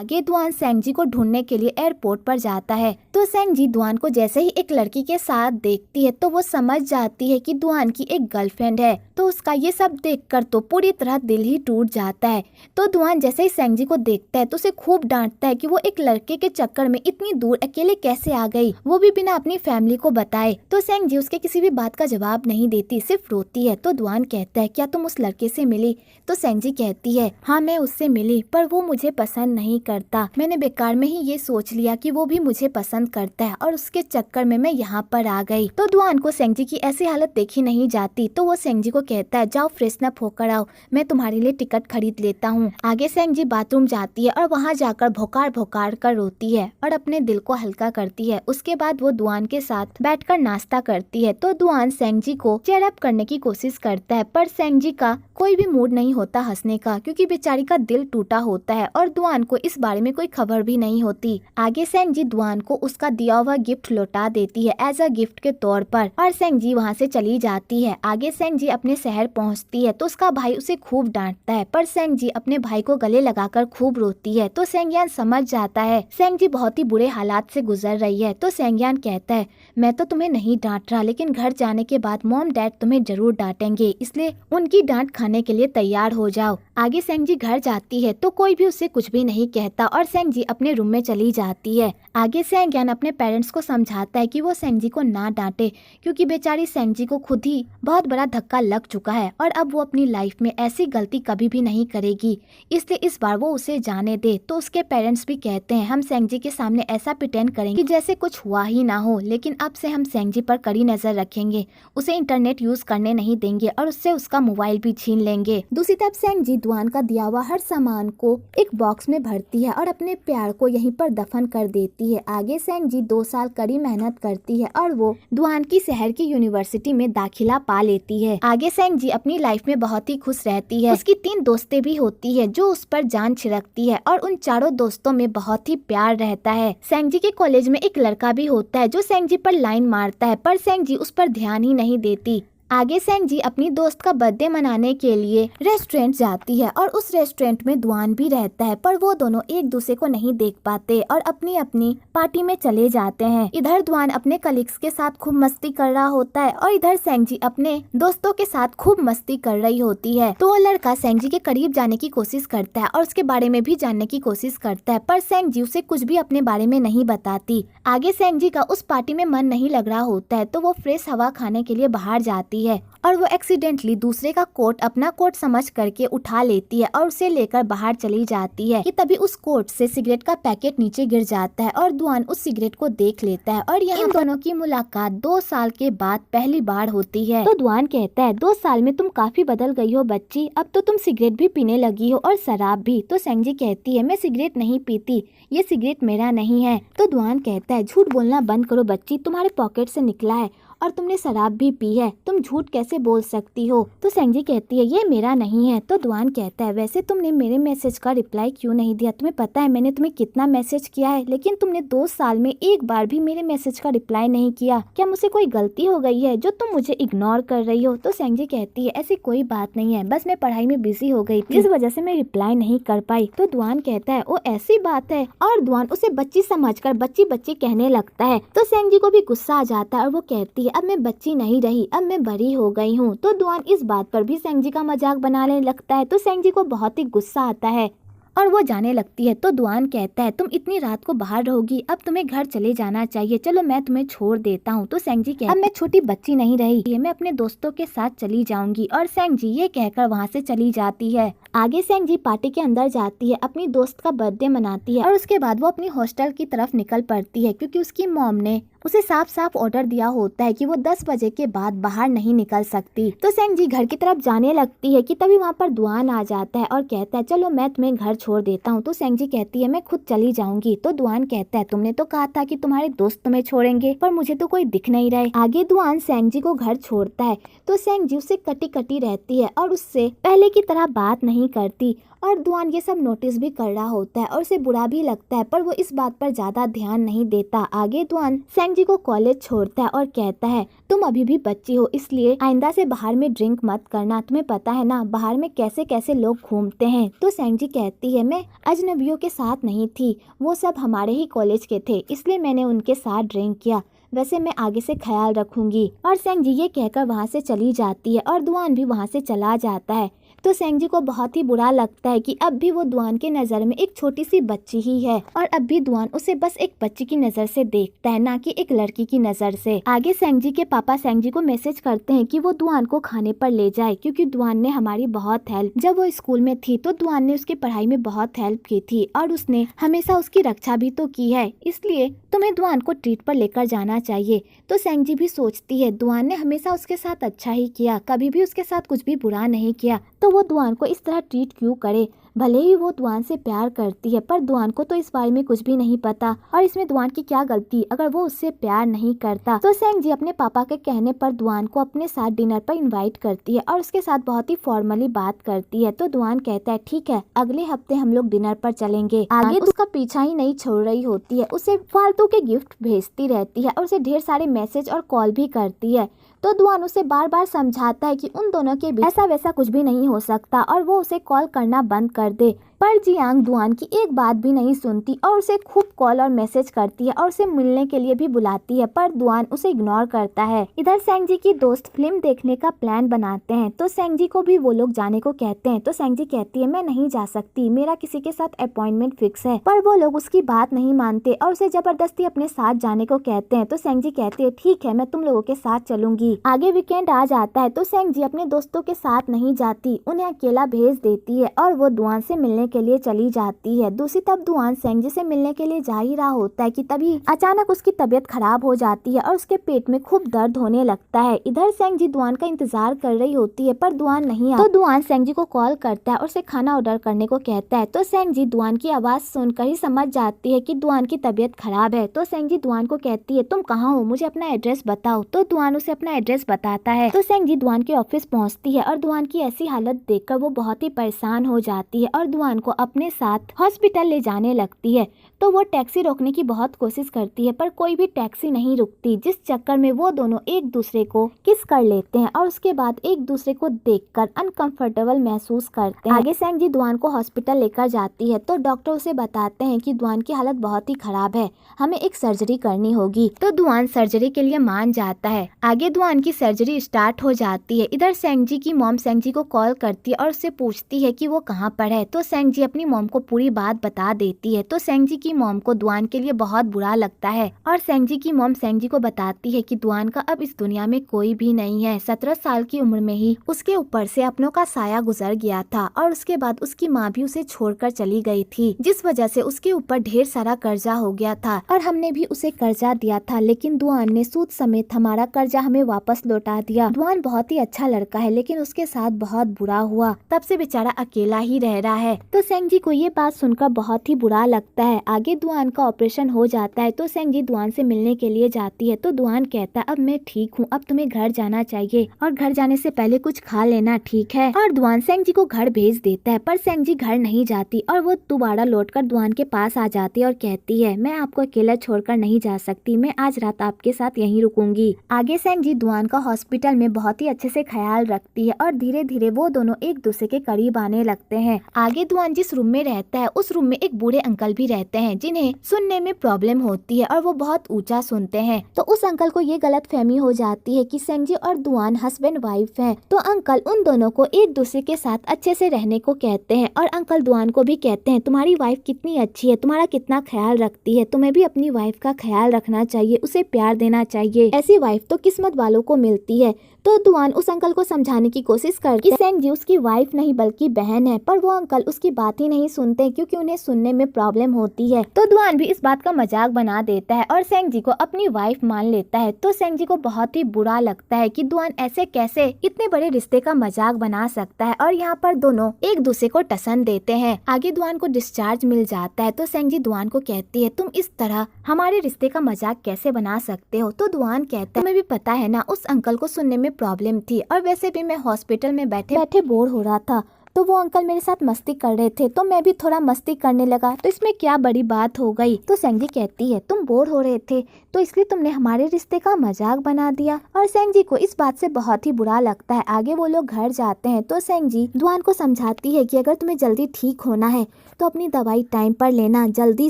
आगे दुआन सेंगजी को ढूंढने के लिए एयरपोर्ट पर जाता है। तो सेंगजी दुआन को जैसे ही एक लड़की के साथ देखती है तो वो समझ जाती है कि दुआन की एक गर्लफ्रेंड है। तो उसका ये सब देखकर तो पूरी तरह दिल ही टूट जाता है। तो दुआन जैसे ही सेंगजी को देखता है तो उसे खूब डांटता है कि वो एक लड़के के चक्कर में इतनी दूर अकेले कैसे आ गई, वो भी बिना अपनी फैमिली को बताए। तो सेंगजी उसके किसी भी बात का जवाब नहीं देती, सिर्फ रोती है। तो दुआन कहता है क्या तुम उस लड़के से मिली? तो सेंगजी कहती है हाँ मैं उससे मिली, पर वो मुझे पसंद नहीं करता। मैंने बेकार में ही ये सोच लिया कि वो भी मुझे पसंद करता है और उसके चक्कर में मैं यहाँ पर आ गई। तो दुआन को सेंगजी की ऐसी हालत देखी नहीं जाती, तो वो सेंगजी को कहता है जाओ फ्रेशन अप होकर आओ, मैं तुम्हारे लिए टिकट खरीद लेता हूँ। आगे सेंगजी बाथरूम जाती है और वहाँ जाकर भोकाड़ भोकाड़ कर रोती है और अपने दिल को हल्का करती है। उसके बाद वो दुआन के साथ बैठकर नाश्ता करती है। तो दुआन सेंगजी को चेयर अप करने की कोशिश करता है, पर सेंगजी का कोई भी मूड नहीं होता हंसने का, क्योंकि बेचारी का दिल टूटा होता है और दुआन को इस बारे में कोई खबर भी नहीं होती। आगे सेंगजी दुआन को उसका दिया हुआ गिफ्ट लौटा देती है एज अ गिफ्ट के तौर पर, और सेंगजी वहाँ से चली जाती है। आगे सेंगजी अपने शहर पहुँचती है तो उसका भाई उसे खूब डांटता है, पर सेंगजी अपने भाई को गले लगाकर खूब रोती है। तो सेंगयान समझ जाता है सेंगजी बहुत ही बुरे हालात से गुजर रही है। तो सेंगयान कहता है मैं तो तुम्हें नहीं डांट रहा, लेकिन घर जाने के बाद मॉम डैड तुम्हें जरूर डांटेंगे, इसलिए उनकी डांट खाने के लिए तैयार हो जाओ। आगे सेंगजी घर जाती है तो कोई भी उसे कुछ भी नहीं कहता और सेंगजी अपने रूम में चली जाती है। आगे सेंगयान अपने पेरेंट्स को समझाता है कि वो सेंगजी को ना डांटे, क्योंकि बेचारी सेंगजी को खुद ही बहुत बड़ा धक्का लग चुका है और अब वो अपनी लाइफ में ऐसी गलती कभी भी नहीं करेगी, इसलिए इस बार वो उसे जाने दे। तो उसके पेरेंट्स भी कहते हैं हम सेंगजी के सामने ऐसा प्रिटेंड करेंगे कि जैसे कुछ हुआ ही ना हो, लेकिन अब से हम सेंगजी पर कड़ी नजर रखेंगे, उसे इंटरनेट यूज करने नहीं देंगे और उससे उसका मोबाइल भी छीन लेंगे। दूसरी तरफ सेंगजी दुआन का दिया हुआ हर सामान को एक बॉक्स में भरती है और अपने प्यार को यहीं पर दफन कर देती है। आगे सेंगजी 2 साल कड़ी मेहनत करती है और वो दुआन की शहर की यूनिवर्सिटी में दाखिला पा लेती है। आगे सेंगजी अपनी लाइफ में बहुत ही खुश रहती है। उसकी 3 दोस्तें भी होती है जो उस पर जान छिड़कती है और उन चारों दोस्तों में बहुत ही प्यार रहता है। सेंगजी के कॉलेज में एक लड़का भी होता है जो सेंगजी पर लाइन मारता है, पर सेंगजी उस पर ध्यान ही नहीं देती। आगे सेंगजी अपनी दोस्त का बर्थडे मनाने के लिए रेस्टोरेंट जाती है और उस रेस्टोरेंट में दुआन भी रहता है, पर वो दोनों एक दूसरे को नहीं देख पाते और अपनी अपनी पार्टी में चले जाते हैं। इधर दुआन अपने कलीग्स के साथ खूब मस्ती कर रहा होता है और इधर सेंगजी अपने दोस्तों के साथ खूब मस्ती कर रही होती है। तो वो लड़का सेंगजी के करीब जाने की कोशिश करता है और उसके बारे में भी जानने की कोशिश करता है, पर सेंगजी उसे कुछ भी अपने बारे में नहीं बताती। आगे सेंगजी का उस पार्टी में मन नहीं लग रहा होता है तो वो फ्रेश हवा खाने के लिए बाहर जाती है और वो एक्सीडेंटली दूसरे का कोट अपना कोट समझ करके उठा लेती है और उसे लेकर बाहर चली जाती है कि तभी उस कोट से सिगरेट का पैकेट नीचे गिर जाता है और दुआन उस सिगरेट को देख लेता है और यहाँ दोनों की मुलाकात 2 साल के बाद पहली बार होती है। तो दुआन कहता है 2 साल में तुम काफी बदल गई हो बच्ची, अब तो तुम सिगरेट भी पीने लगी हो और शराब भी। तो सेंगजी कहती है मैं सिगरेट नहीं पीती, ये सिगरेट मेरा नहीं है। तो दुआन कहता है झूठ बोलना बंद करो बच्ची, तुम्हारे पॉकेट से निकला है और तुमने शराब भी पी है, तुम झूठ कैसे बोल सकती हो? तो सेंगजी कहती है ये मेरा नहीं है। तो दुआन कहता है वैसे तुमने मेरे मैसेज का रिप्लाई क्यों नहीं दिया? तुम्हें पता है मैंने तुम्हें कितना मैसेज किया है, लेकिन तुमने 2 साल में एक बार भी मेरे मैसेज का रिप्लाई नहीं किया। क्या मुझसे कोई गलती हो गई है जो तुम मुझे इग्नोर कर रही हो? तो सेंगजी कहती है ऐसी कोई बात नहीं है, बस मैं पढ़ाई में बिजी हो गई थी, जिस वजह से मैं रिप्लाई नहीं कर पाई। तो दुआन कहता है वो ऐसी बात है, और दुआन उसे बच्ची समझकर बच्ची बच्ची कहने लगता है। तो सेंगजी को भी गुस्सा आ जाता है और वो कहती है अब मैं बच्ची नहीं रही, अब मैं बड़ी हो गई हूँ। तो दुआन इस बात पर भी सेंगजी का मजाक बनाने लगता है। तो सेंगजी को बहुत ही गुस्सा आता है और वो जाने लगती है। तो दुआन कहता है तुम इतनी रात को बाहर रहोगी, अब तुम्हें घर चले जाना चाहिए, चलो मैं तुम्हें छोड़ देता हूँ। तो सेंगजी कहती है अब मैं छोटी बच्ची नहीं रही, मैं अपने दोस्तों के साथ चली जाऊंगी, और सेंगजी ये कहकर वहाँ से चली जाती है। आगे सेंगजी पार्टी के अंदर जाती है, अपनी दोस्त का बर्थडे मनाती है और उसके बाद वो अपनी हॉस्टल की तरफ निकल पड़ती है, क्योंकि उसकी मॉम ने उसे साफ साफ ऑर्डर दिया होता है कि वो 10 बजे के बाद बाहर नहीं निकल सकती। तो सेंगजी घर की तरफ जाने लगती है कि तभी वहाँ पर दुआन आ जाता है और कहता है चलो मैं तुम्हें घर छोड़ देता हूँ। तो सेंगजी कहती है मैं खुद चली जाऊंगी। तो दुआन कहता है तुमने तो कहा था कि तुम्हारे दोस्त तुम्हें छोड़ेंगे, पर मुझे तो कोई दिख नहीं रहे। आगे दुआन सेंगजी को घर छोड़ता है तो सेंगजी उससे कटी कटी रहती है और उससे पहले की तरह बात नहीं नहीं करती और दुआन ये सब नोटिस भी कर रहा होता है और उसे बुरा भी लगता है, पर वो इस बात पर ज्यादा ध्यान नहीं देता। आगे दुआन सेंगजी को कॉलेज छोड़ता है और कहता है तुम अभी भी बच्ची हो, इसलिए आइंदा से बाहर में ड्रिंक मत करना, तुम्हें पता है ना बाहर में कैसे कैसे लोग घूमते हैं। तो सेंगजी कहती है मैं अजनबियों के साथ नहीं थी, वो सब हमारे ही कॉलेज के थे, इसलिए मैंने उनके साथ ड्रिंक किया, वैसे मैं आगे से ख्याल रखूंगी। और सेंगजी ये कहकर वहाँ से चली जाती है और दुआन भी वहाँ से चला जाता है। तो सेंगजी को बहुत ही बुरा लगता है कि अब भी वो दुआन के नज़र में एक छोटी सी बच्ची ही है और अब भी दुआन उसे बस एक बच्ची की नज़र से देखता है, ना कि एक लड़की की नज़र से। आगे सेंगजी के पापा सेंगजी को मैसेज करते हैं कि वो दुआन को खाने पर ले जाए, क्योंकि दुआन ने हमारी बहुत हेल्प, जब वो स्कूल में थी तो दुआन ने उसकी पढ़ाई में बहुत हेल्प की थी और उसने हमेशा उसकी रक्षा भी तो की है, इसलिए तुम्हें दुआन को ट्रीट पर लेकर जाना चाहिए। तो सेंगजी भी सोचती है दुआन ने हमेशा उसके साथ अच्छा ही किया, कभी भी उसके साथ कुछ भी बुरा नहीं किया, तो वो दुआन को इस तरह ट्रीट क्यों करे। भले ही वो दुआन से प्यार करती है, पर दुआन को तो इस बारे में कुछ भी नहीं पता और इसमें दुआन की क्या गलती अगर वो उससे प्यार नहीं करता। तो सेंगजी अपने पापा के कहने पर दुआन को अपने साथ डिनर पर इनवाइट करती है और उसके साथ बहुत ही फॉर्मली बात करती है। तो दुआन कहता है ठीक है, अगले हफ्ते हम लोग डिनर पर चलेंगे। आगे उसका पीछा ही नहीं छोड़ रही होती है, उसे फालतू के गिफ्ट भेजती रहती है और उसे ढेर सारे मैसेज और कॉल भी करती है। तो दुआन उसे बार बार समझाता है कि उन दोनों के बीच ऐसा वैसा कुछ भी नहीं हो सकता और वो उसे कॉल करना बंद कर दे, पर जियांग दुआन की एक बात भी नहीं सुनती और उसे खूब कॉल और मैसेज करती है और उसे मिलने के लिए भी बुलाती है, पर दुआन उसे इग्नोर करता है। इधर सेंगजी की दोस्त फिल्म देखने का प्लान बनाते हैं, तो सेंगजी को भी वो लोग जाने को कहते हैं। तो सेंगजी कहती है मैं नहीं जा सकती, मेरा किसी के साथ अपॉइंटमेंट फिक्स है, पर वो लोग उसकी बात नहीं मानते और उसे जबरदस्ती अपने साथ जाने को कहते हैं। तो सेंगजी कहती है ठीक है, मैं तुम लोगों के साथ चलूंगी। आगे वीकेंड आ जाता है तो सेंगजी अपने दोस्तों के साथ नहीं जाती, उन्हें अकेला भेज देती है और वो दुआन से मिलने के लिए चली जाती है। दूसरी तरफ दुआन सेंगजी से मिलने के लिए जा ही रहा होता है कि तभी अचानक उसकी तबीयत खराब हो जाती है और उसके पेट में खूब दर्द होने लगता है। इधर सेंगजी दुआन का इंतजार कर रही होती है, पर दुआन नहीं आता। तो दुआन सेंगजी को कॉल करता है और उसे खाना ऑर्डर करने को कहता है। तो सेंगजी दुआन की आवाज सुनकर ही समझ जाती है कि दुआन की तबीयत खराब है। तो सेंगजी दुआन को कहती है तुम कहाँ हो, मुझे अपना एड्रेस बताओ। तो दुआन उसे अपना एड्रेस बताता है। तो सेंगजी दुआन के ऑफिस पहुँचती है और दुआन की ऐसी हालत देखकर वो बहुत ही परेशान हो जाती है और दुआन को अपने साथ हॉस्पिटल ले जाने लगती है। तो वो टैक्सी रोकने की बहुत कोशिश करती है, पर कोई भी टैक्सी नहीं रुकती, जिस चक्कर में वो दोनों एक दूसरे को किस कर लेते हैं और उसके बाद एक दूसरे को देखकर अनकंफर्टेबल महसूस करते हैं। आगे सेंगजी दुआन को हॉस्पिटल लेकर जाती है, तो डॉक्टर उसे बताते हैं कि दुआन की हालत बहुत ही खराब है, हमें एक सर्जरी करनी होगी। तो दुआन सर्जरी के लिए मान जाता है। आगे दुआन की सर्जरी स्टार्ट हो जाती है। इधर सेंगजी की मॉम सेंगजी को कॉल करती है और उससे पूछती है कि वो कहाँ पर है। तो सेंगजी अपनी मॉम को पूरी बात बता देती है। तो सेंगजी की मॉम को दुआन के लिए बहुत बुरा लगता है और सेंगजी की मॉम सेंगजी को बताती है कि दुआन का अब इस दुनिया में कोई भी नहीं है। 17 साल की उम्र में ही उसके ऊपर से अपनों का साया गुजर गया था और उसके बाद उसकी माँ भी उसे छोड़कर चली गई थी, जिस वजह से उसके ऊपर ढेर सारा कर्जा हो गया था और हमने भी उसे कर्जा दिया था, लेकिन दुआन ने सूद समेत हमारा कर्जा हमें वापस लौटा दिया। दुआन बहुत ही अच्छा लड़का है, लेकिन उसके साथ बहुत बुरा हुआ, तब से बेचारा अकेला ही रह रहा है। तो सेंगजी को ये बात सुनकर बहुत ही बुरा लगता है। आगे दुआन का ऑपरेशन हो जाता है, तो सेंगजी दुआन से मिलने के लिए जाती है। तो दुआन कहता है अब मैं ठीक हूँ, अब तुम्हें घर जाना चाहिए और घर जाने से पहले कुछ खा लेना, ठीक है। और दुआन सेंगजी को घर भेज देता है, पर सेंगजी घर नहीं जाती और वो दोबारा लौटकर दुआन के पास आ जाती है और कहती है मैं आपको अकेला छोड़कर नहीं जा सकती, मैं आज रात आपके साथ यहीं रुकूंगी। आगे सेंगजी दुआन का हॉस्पिटल में बहुत ही अच्छे से ख्याल रखती है और धीरे धीरे वो दोनों एक दूसरे के करीब आने लगते हैं। आगे दुआन जिस रूम में रहता है उस रूम में एक बूढ़े अंकल भी रहते हैं, जिन्हें सुनने में प्रॉब्लम होती है और वो बहुत ऊंचा सुनते हैं। तो उस अंकल को ये गलत फहमी हो जाती है कि सेंगजी और दुआन हस्बैंड वाइफ हैं। तो अंकल उन दोनों को एक दूसरे के साथ अच्छे से रहने को कहते हैं और अंकल दुआन को भी कहते हैं तुम्हारी वाइफ कितनी अच्छी है, तुम्हारा कितना ख्याल रखती है, तुम्हें भी अपनी वाइफ का ख्याल रखना चाहिए, उसे प्यार देना चाहिए, ऐसी वाइफ तो किस्मत वालों को मिलती है। तो दुआन उस अंकल को समझाने की कोशिश करती है कि सेंगजी उसकी वाइफ नहीं बल्कि बहन है, पर वो अंकल उसकी बात ही नहीं सुनते क्योंकि उन्हें सुनने में प्रॉब्लम होती है। तो दुआन भी इस बात का मजाक बना देता है और सेंगजी को अपनी वाइफ मान लेता है। तो सेंगजी को बहुत ही बुरा लगता है कि दुआन ऐसे कैसे इतने बड़े रिश्ते का मजाक बना सकता है और यहाँ पर दोनों एक दूसरे को टसन देते हैं। आगे दुआन को डिस्चार्ज मिल जाता है, तो सेंगजी दुआन को कहती है तुम इस तरह हमारे रिश्ते का मजाक कैसे बना सकते हो। तो दुआन कहता है तुम्हें भी पता है ना उस अंकल को सुनने में प्रॉब्लम थी और वैसे भी मैं हॉस्पिटल में बैठे बैठे बोर हो रहा था, तो वो अंकल मेरे साथ मस्ती कर रहे थे तो मैं भी थोड़ा मस्ती करने लगा, तो इसमें क्या बड़ी बात हो गई। तो सेंग जी कहती है तुम बोर हो रहे थे तो इसलिए तुमने हमारे रिश्ते का मजाक बना दिया, और सेंग जी को इस बात से बहुत ही बुरा लगता है। आगे वो लोग घर जाते हैं तो सेंग जी दुआन को समझाती है कि अगर तुम्हें जल्दी ठीक होना है तो अपनी दवाई टाइम पर लेना, जल्दी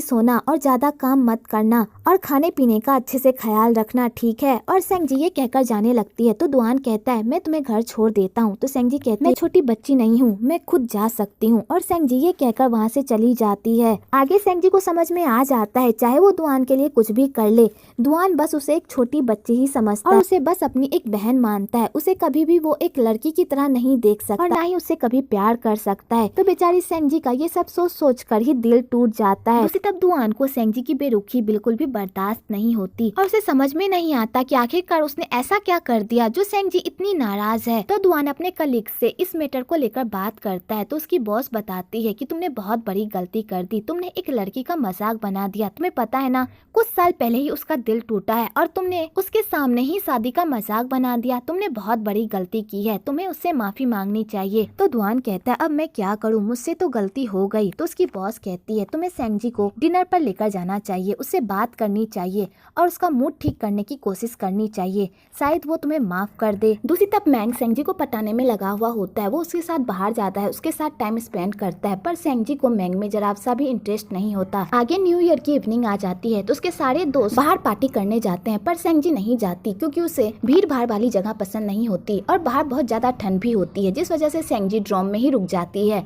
सोना और ज्यादा काम मत करना और खाने पीने का अच्छे से ख्याल रखना, ठीक है। और सेंग जी ये कहकर जाने लगती है तो दुआन कहता है मैं तुम्हें घर छोड़ देता हूँ। तो सेंग जी कहती है मैं छोटी बच्ची नहीं हूँ, मैं खुद जा सकती हूँ, और सेंग जी ये कहकर वहाँ से चली जाती है। आगे सेंग जी को समझ में आ जाता है चाहे वो दुआन के लिए कुछ भी कर ले, दुआन बस उसे एक छोटी बच्ची ही समझता है और उसे बस अपनी एक बहन मानता है। उसे कभी भी वो एक लड़की की तरह नहीं देख सकता और ना ही उससे कभी प्यार कर सकता है। तो बेचारी सेंग जी का ये सब सोच कर ही दिल टूट जाता है। उसे तब दुआन को सेंग जी की बेरुखी बिल्कुल भी बर्दाश्त नहीं होती और उसे समझ में नहीं आता कि आखिरकार उसने ऐसा क्या कर दिया जो सेंग जी इतनी नाराज है। तो दुआन अपने कलीग से इस मैटर को लेकर बात करता है तो उसकी बॉस बताती है कि तुमने बहुत बड़ी गलती कर दी, तुमने एक लड़की का मजाक बना दिया। तुम्हें पता है ना कुछ साल पहले ही उसका दिल टूटा है और तुमने उसके सामने ही शादी का मजाक बना दिया। तुमने बहुत बड़ी गलती की है, तुम्हें उससे माफी मांगनी चाहिए। तो दुआन कहता है अब मैं क्या करूँ, मुझसे तो गलती हो गई। तो उसकी बॉस कहती है तुम्हें सेंग जी को डिनर पर लेकर जाना चाहिए, उससे बात करनी चाहिए और उसका मूड ठीक करने की कोशिश करनी चाहिए, शायद वो तुम्हें माफ कर दे। दूसरी तरफ मैंग सेंग जी को पटाने में लगा हुआ होता है, वो उसके साथ बाहर जाता है, उसके साथ टाइम स्पेंड करता है, पर सेंग जी को मैंग में जरा सा भी इंटरेस्ट नहीं होता। आगे न्यू ईयर की इवनिंग आ जाती है तो उसके सारे दोस्त बाहर पार्टी करने जाते हैं, पर सेंग जी नहीं जाती क्योंकि उसे भीड़ भाड़ वाली जगह पसंद नहीं होती और बाहर बहुत ज्यादा ठंड भी होती है, जिस वजह से सेंग जी ड्रॉम में ही रुक जाती है।